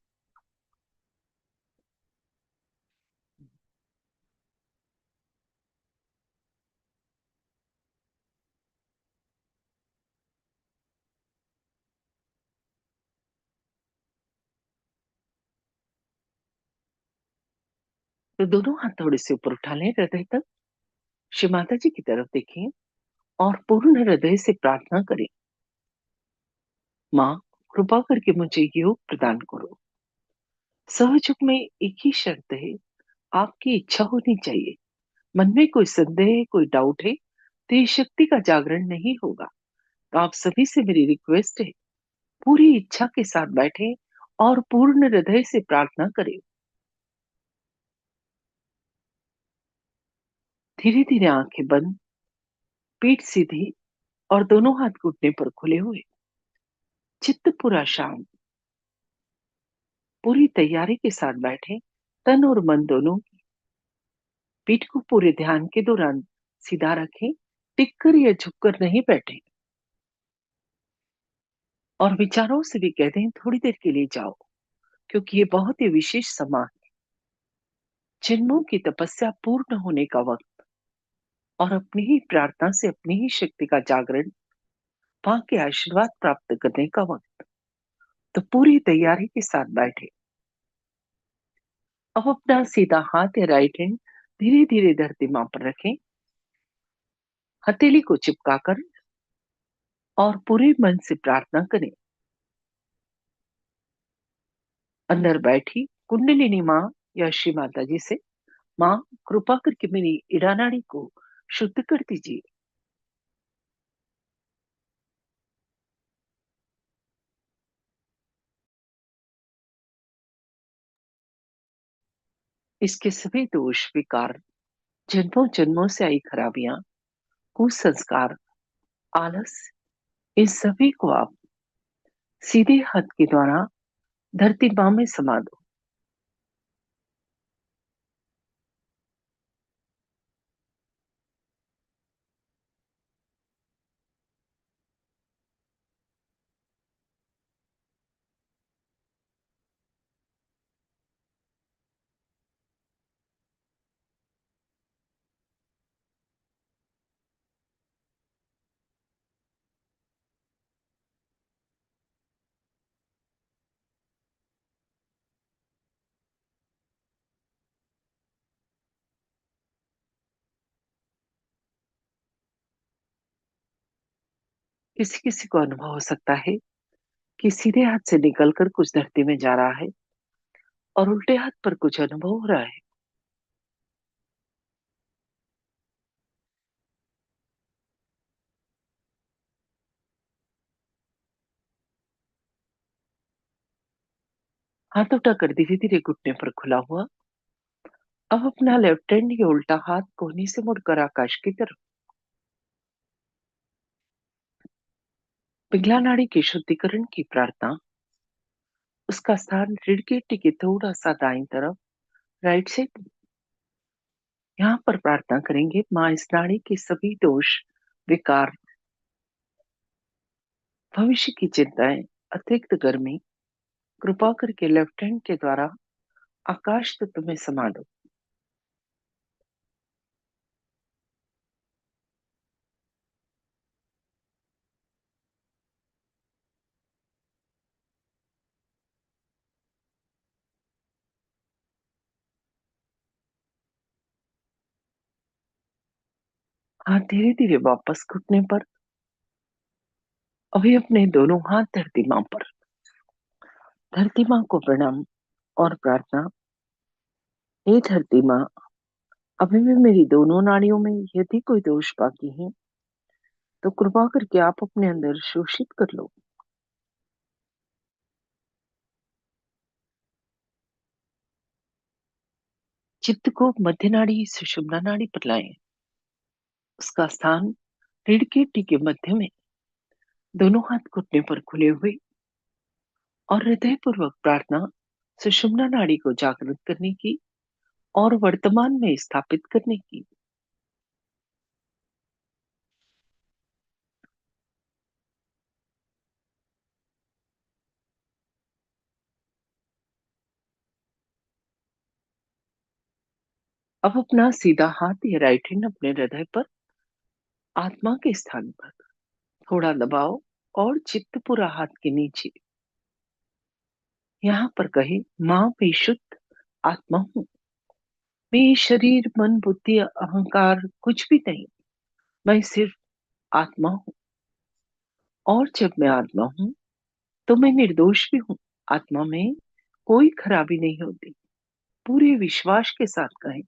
तो दोनों हाथ थोड़े से ऊपर उठा लें हृदय तक, श्री माता जी की तरफ देखें और पूर्ण हृदय से प्रार्थना करें, माँ कृपा करके मुझे योग प्रदान करो। सहयोग में एक ही शर्त है, आपकी इच्छा होनी चाहिए। मन में कोई संदेह, कोई डाउट है तो ये शक्ति का जागरण नहीं होगा। तो आप सभी से मेरी रिक्वेस्ट है, पूरी इच्छा के साथ बैठे और पूर्ण हृदय से प्रार्थना करें। धीरे धीरे आंखें बंद, पीठ सीधी और दोनों हाथ घुटने पर खुले हुए, चित्त पूरा शांत, पूरी तैयारी के साथ बैठे। तन और मन दोनों, पीठ को पूरे ध्यान के दौरान सीधा रखें, टिककर या झुककर नहीं बैठे। और विचारों से भी कह दें थोड़ी देर के लिए जाओ, क्योंकि ये बहुत ही विशेष समय, जन्मों की तपस्या पूर्ण होने का वक्त और अपनी ही प्रार्थना से अपनी ही शक्ति का जागरण, मां के आशीर्वाद प्राप्त करने का वक्त। तो पूरी तैयारी के साथ बैठे। अब अपना सीधा हाथ या राइट हैंड धीरे धीरे धरती मां पर रखें, हथेली को चिपकाकर और पूरे मन से प्रार्थना करें। अंदर बैठी कुंडलिनी मां या श्री माता जी से, मां कृपा करके मेरी इड़ा नाड़ी को शुद्ध कर दीजिए। इसके सभी दोष विकार, जन्मों जन्मों से आई खराबियां, कुसंस्कार, आलस, इन सभी को आप सीधे हाथ के द्वारा धरती मां में समा दो। किसी किसी को अनुभव हो सकता है कि सीधे हाथ से निकलकर कुछ धरती में जा रहा है और उल्टे हाथ पर कुछ अनुभव हो रहा है। हाथ उठाकर धीरे धीरे घुटने पर खुला हुआ। अब अपना लेफ्ट हैंड या उल्टा हाथ कोहनी से मुड़कर आकाश की तरफ। पिघला नाड़ी के शुद्धिकरण की प्रार्थना। उसका स्थान रीढ़ की हड्डी के थोड़ा सा दाईं तरफ, राइट साइड। यहाँ पर प्रार्थना करेंगे, माँ इस नाड़ी के सभी दोष, विकार, भविष्य की चिंताएं, अतिरिक्त गर्मी कृपा करके लेफ्ट हैंड के द्वारा आकाश तत्व में समा दो। हाथ धीरे धीरे वापस घुटने पर। अभी अपने दोनों हाथ धरती माँ पर। धरती माँ को प्रणाम और प्रार्थना। हे धरती माँ, अभी भी मेरी दोनों नाड़ियों में यदि कोई दोष बाकी है तो कृपा करके आप अपने अंदर शोषित कर लो। चित्त को मध्य नाड़ी सुषुम्ना नाड़ी पर लाएं। उसका स्थान रीढ़ की हड्डी के मध्य में, दोनों हाथ घुटने पर खुले हुए और हृदय पूर्वक प्रार्थना सुषुम्ना नाड़ी को जागृत करने की और वर्तमान में स्थापित करने की। अब अपना सीधा हाथ या राइट हैंड अपने हृदय पर, आत्मा के स्थान पर थोड़ा दबाओ और चित्त पूरा हाथ के नीचे। यहाँ पर कहे, माँ मैं शुद्ध आत्मा हूँ। मैं ये शरीर, मन, बुद्धि, अहंकार कुछ भी नहीं। मैं सिर्फ आत्मा हूँ। और जब मैं आत्मा हूँ तो मैं निर्दोष भी हूँ। आत्मा में कोई खराबी नहीं होती। पूरे विश्वास के साथ कहें।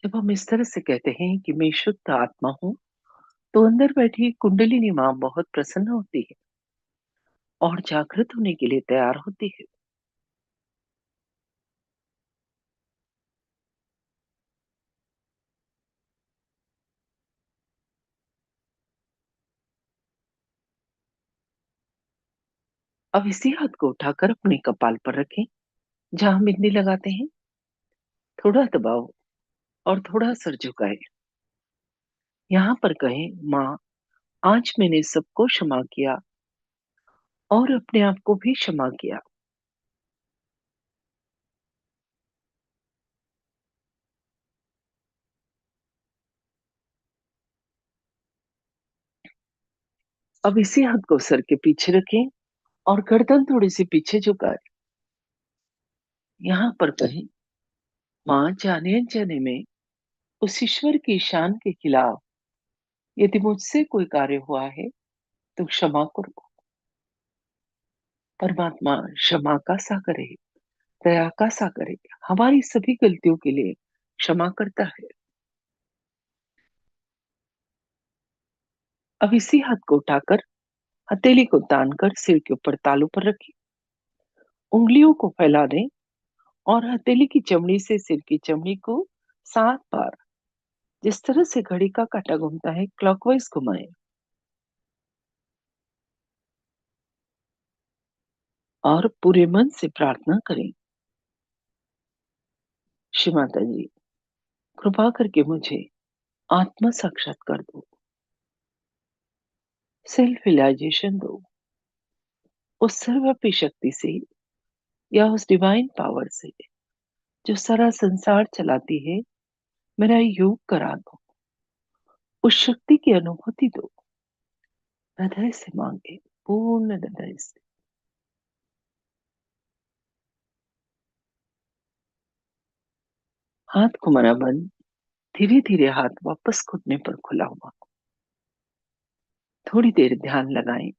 जब हम इस तरह से कहते हैं कि मैं शुद्ध आत्मा हूँ, तो अंदर बैठी कुंडलिनी माँ बहुत प्रसन्न होती है और जागृत होने के लिए तैयार होती है। अब इसी हाथ को उठाकर अपने कपाल पर रखें, जहां बिंदी लगाते हैं। थोड़ा दबाओ और थोड़ा सर झुकाए। यहाँ पर कहें, माँ आज मैंने सबको क्षमा किया और अपने आप को भी क्षमा किया। अब इसी हाथ को सर के पीछे रखें और गर्दन थोड़ी सी पीछे झुकाए। यहाँ पर कहें, माँ जाने अनजाने में उस ईश्वर की शान के खिलाफ यदि मुझसे कोई कार्य हुआ है तो क्षमा करो। परमात्मा क्षमा का सागर है, दया का सागर है। हमारी सभी गलतियों के लिए क्षमा करता है। अब इसी हाथ को उठाकर हथेली को तान कर सिर के ऊपर तालू पर रखें। उंगलियों को फैला दें और हथेली की चमड़ी से सिर की चमड़ी को 7 बार, जिस तरह से घड़ी का काटा घूमता है, क्लॉकवाइज घुमाएं। और पूरे मन से प्रार्थना करें, श्री माता जी कृपा करके मुझे आत्म साक्षात्कार दो, सेल्फ रियलाइजेशन दो। उस सर्वव्यापी शक्ति से या उस डिवाइन पावर से जो सारा संसार चलाती है, मेरा योग करा दो। उस शक्ति की अनुभूति दो। हृदय से मांगे, पूर्ण हृदय से। हाथ घुमाना बंद। धीरे धीरे हाथ वापस घुटने पर खुला हुआ। थोड़ी देर ध्यान लगाएं।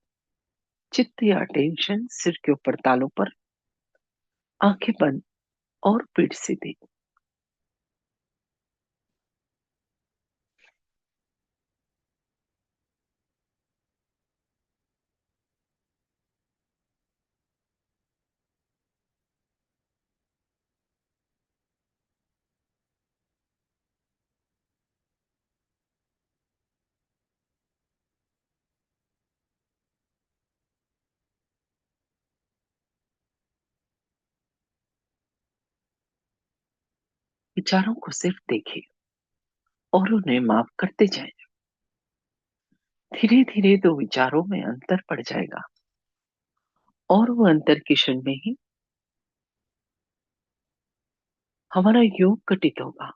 चित्त या टेंशन सिर के ऊपर तालू पर। आंखें बंद और पीठ सीधी। विचारों को सिर्फ देखें और उन्हें माफ करते जाएं। धीरे धीरे दो विचारों में अंतर पड़ जाएगा और वो अंतर के क्षण में ही हमारा योग घटित होगा।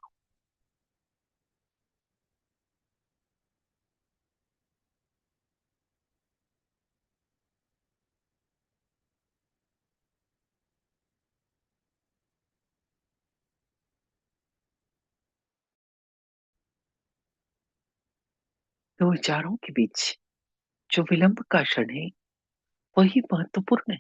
दो विचारों के बीच जो विलंब का क्षण है, वही महत्वपूर्ण है।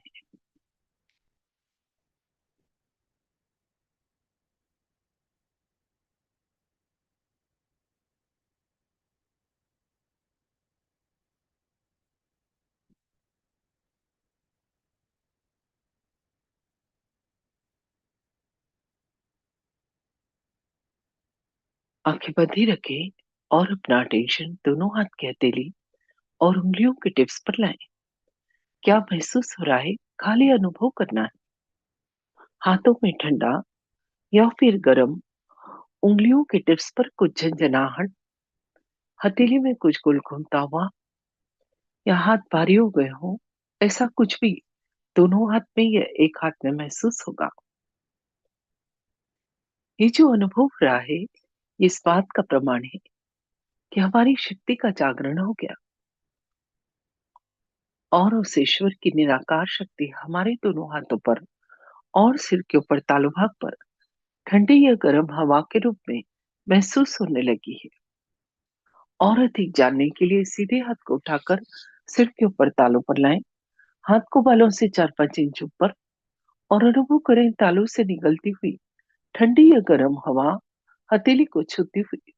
आंखें बंद ही रखें और अपना अटेंशन दोनों हाथ की हथेली और उंगलियों के टिप्स पर लाएं। क्या महसूस हो रहा है? खाली अनुभव करना है। हाथों में ठंडा या फिर गर्म, उंगलियों के टिप्स पर कुछ झंझनाहट, हथेली में कुछ गुल घूमता हुआ, या हाथ भारी हो गए हो, ऐसा कुछ भी दोनों हाथ में या एक हाथ में महसूस होगा। ये जो अनुभव हो रहा है, ये इस बात का प्रमाण है कि हमारी शक्ति का जागरण हो गया और उस ईश्वर की निराकार शक्ति हमारे दोनों हाथों पर और सिर के ऊपर तालु भाग पर ठंडी या गर्म हवा के रूप में महसूस होने लगी है। और अधिक जानने के लिए सीधे हाथ को उठाकर सिर के ऊपर तालू पर लाएं। हाथ को बालों से 4-5 इंच ऊपर और अनुभव करें तालू से निकलती हुई ठंडी या गर्म हवा हथेली को छूती हुई।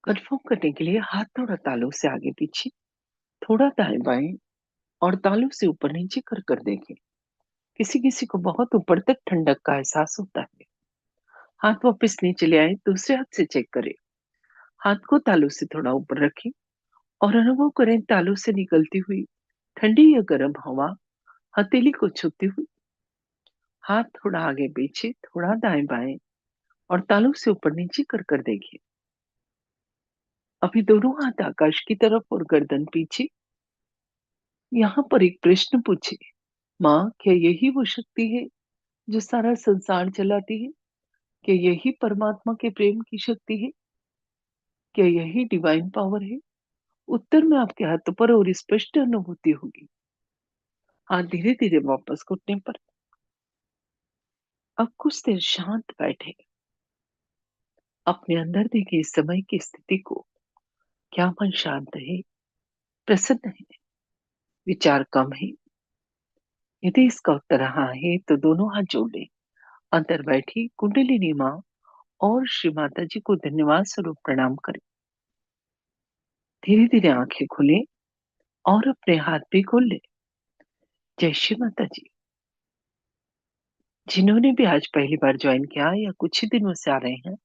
कंफर्म करने के लिए हाथ थोड़ा तालू से आगे पीछे, थोड़ा दाएं बाएं और तालू से ऊपर नीचे कर कर देखें। किसी किसी को बहुत ऊपर तक ठंडक का एहसास होता है। हाथ वापस नीचे ले आए, दूसरे हाथ से चेक करें। हाथ को तालू से थोड़ा ऊपर रखें और अनुभव करें तालू से निकलती हुई ठंडी या गर्म हवा हथेली को छूती हुई। हाथ थोड़ा आगे पीछे, थोड़ा दाएं बाएं और तालू से ऊपर नीचे कर कर देखिए। अभी दोनों हाथ आकाश की तरफ और गर्दन पीछे। यहाँ पर एक प्रश्न पूछे, माँ, क्या यही वो शक्ति है जो सारा संसार चलाती है? क्या यही परमात्मा के प्रेम की शक्ति है? क्या यही डिवाइन पावर है? उत्तर में आपके हाथों पर और स्पष्ट अनुभूति होगी। हाथ धीरे धीरे वापस घुटने पर। अब कुछ देर शांत बैठे। अपने अंदर देखे इस समय की स्थिति को। क्या मन शांत है, प्रसन्न है, विचार कम है? यदि इसका उत्तर हाँ है तो दोनों हाथ जोड़ लें। अंदर बैठी कुंडलिनी माँ और श्री माता जी को धन्यवाद स्वरूप प्रणाम करें। धीरे धीरे आंखें खोलें और अपने हाथ भी खोल लें। जय श्री माता जी। जिन्होंने भी आज पहली बार ज्वाइन किया या कुछ ही दिनों से आ रहे हैं,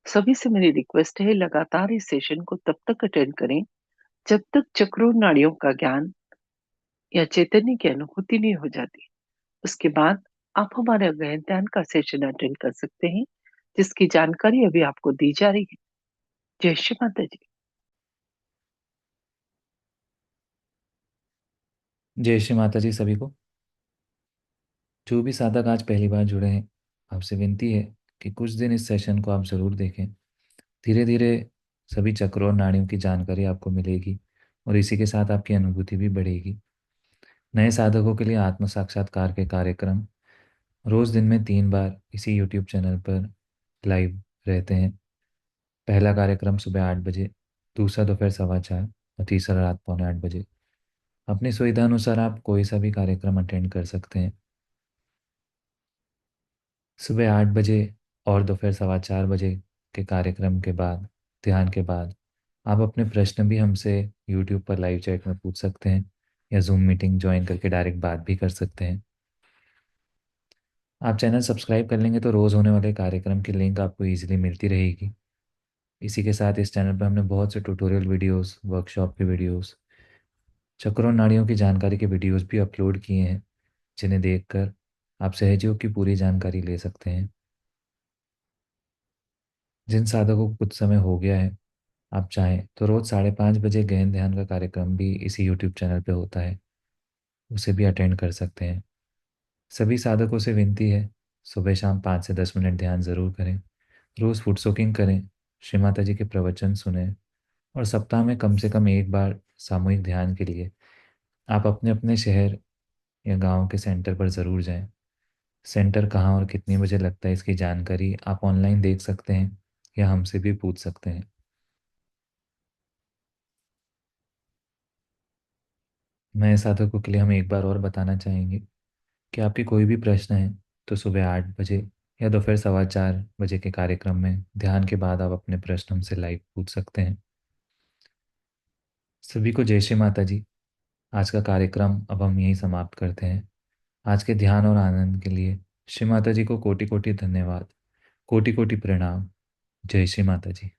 सभी से मेरी रिक्वेस्ट है, लगातार इस सेशन को तब तक अटेंड करें जब तक चक्रों नाड़ियों का ज्ञान या चैतन्य की अनुभूति नहीं हो जाती, उसके बाद आप हमारे गहन ध्यान का सेशन अटेंड कर सकते हैं, जिसकी जानकारी अभी आपको दी जा रही है। जय श्री माता जी। जय श्री माता जी सभी को। जो भी साधक आज पहली बार जुड़े हैं, आपसे विनती है कि कुछ दिन इस सेशन को आप ज़रूर देखें। धीरे धीरे सभी चक्रों और नाड़ियों की जानकारी आपको मिलेगी और इसी के साथ आपकी अनुभूति भी बढ़ेगी। नए साधकों के लिए आत्म साक्षात्कार के कार्यक्रम रोज़ दिन में 3 बार इसी यूट्यूब चैनल पर लाइव रहते हैं। पहला कार्यक्रम सुबह 8 बजे, दूसरा दोपहर 4:15 और तीसरा रात 7:45 बजे। अपनी सुविधा अनुसार आप कोई सा भी कार्यक्रम अटेंड कर सकते हैं। सुबह 8 बजे और दोपहर 4:15 बजे के कार्यक्रम के बाद, ध्यान के बाद, आप अपने प्रश्न भी हमसे यूट्यूब पर लाइव चैट में पूछ सकते हैं या जूम मीटिंग ज्वाइन करके डायरेक्ट बात भी कर सकते हैं। आप चैनल सब्सक्राइब कर लेंगे तो रोज़ होने वाले कार्यक्रम की लिंक आपको ईजिली मिलती रहेगी। इसी के साथ इस चैनल पर हमने बहुत से ट्यूटोरियल वीडियोस, वर्कशॉप के वीडियोस, चक्रों नाड़ियों की जानकारी के वीडियोस भी अपलोड किए हैं, जिन्हें देखकर आप सहजयोग की पूरी जानकारी ले सकते हैं। जिन साधकों को कुछ समय हो गया है, आप चाहें तो रोज़ 5:30 बजे गहन ध्यान का कार्यक्रम भी इसी यूट्यूब चैनल पे होता है, उसे भी अटेंड कर सकते हैं। सभी साधकों से विनती है, सुबह शाम 5 से 10 मिनट ध्यान ज़रूर करें। रोज़ फुट सोकिंग करें, श्री माता जी के प्रवचन सुने और सप्ताह में कम से कम एक बार सामूहिक ध्यान के लिए आप अपने अपने शहर या गांव के सेंटर पर ज़रूर जाएं। सेंटर कहाँ और कितने बजे लगता है, इसकी जानकारी आप ऑनलाइन देख सकते हैं या हमसे भी पूछ सकते हैं। नए साधकों के लिए हम एक बार और बताना चाहेंगे कि आपकी कोई भी प्रश्न है तो सुबह 8 बजे या दोपहर 4:15 बजे के कार्यक्रम में ध्यान के बाद आप अपने प्रश्न हमसे लाइव पूछ सकते हैं। सभी को जय श्री माता जी। आज का कार्यक्रम अब हम यहीं समाप्त करते हैं। आज के ध्यान और आनंद के लिए श्री माता जी को कोटि कोटि धन्यवाद, कोटि कोटि प्रणाम। जय श्री माता जी।